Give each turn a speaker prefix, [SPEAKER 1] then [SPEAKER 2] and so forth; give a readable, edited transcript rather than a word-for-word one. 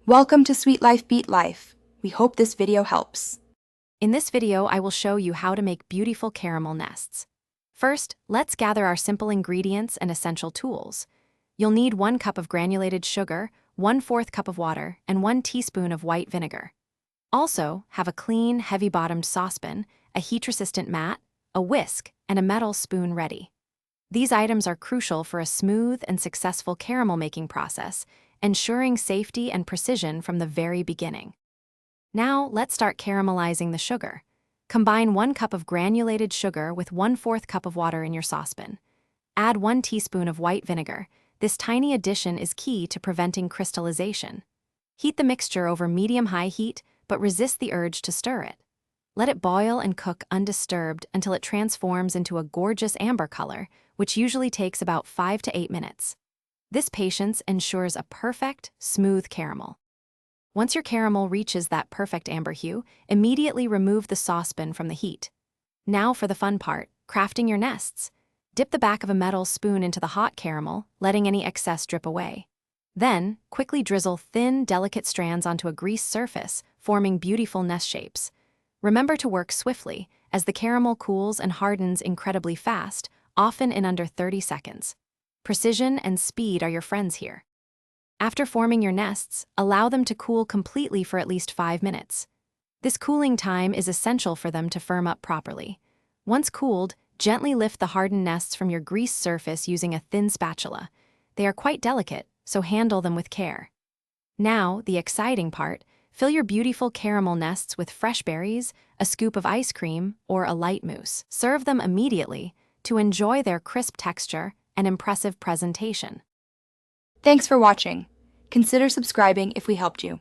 [SPEAKER 1] Welcome to Sweet Life Beat Life. We hope this video helps.
[SPEAKER 2] In this video, I will show you how to make beautiful caramel nests. First, let's gather our simple ingredients and essential tools. You'll need 1 cup of granulated sugar, 1/4 cup of water, and 1 teaspoon of white vinegar. Also, have a clean, heavy-bottomed saucepan, a heat-resistant mat, a whisk, and a metal spoon ready. These items are crucial for a smooth and successful caramel making process, ensuring safety and precision from the very beginning. Now, let's start caramelizing the sugar. Combine 1 cup of granulated sugar with 1/4 cup of water in your saucepan. Add 1 teaspoon of white vinegar. This tiny addition is key to preventing crystallization. Heat the mixture over medium-high heat, but resist the urge to stir it. Let it boil and cook undisturbed until it transforms into a gorgeous amber color, which usually takes about 5 to 8 minutes. This patience ensures a perfect, smooth caramel. Once your caramel reaches that perfect amber hue, immediately remove the saucepan from the heat. Now for the fun part, crafting your nests. Dip the back of a metal spoon into the hot caramel, letting any excess drip away. Then, quickly drizzle thin, delicate strands onto a greased surface, forming beautiful nest shapes. Remember to work swiftly, as the caramel cools and hardens incredibly fast, often in under 30 seconds. Precision and speed are your friends here. After forming your nests, allow them to cool completely for at least 5 minutes. This cooling time is essential for them to firm up properly. Once cooled, gently lift the hardened nests from your greased surface using a thin spatula. They are quite delicate, so handle them with care. Now, the exciting part, fill your beautiful caramel nests with fresh berries, a scoop of ice cream, or a light mousse. Serve them immediately to enjoy their crisp texture and impressive presentation.
[SPEAKER 1] Thanks for watching. Consider subscribing if we helped you.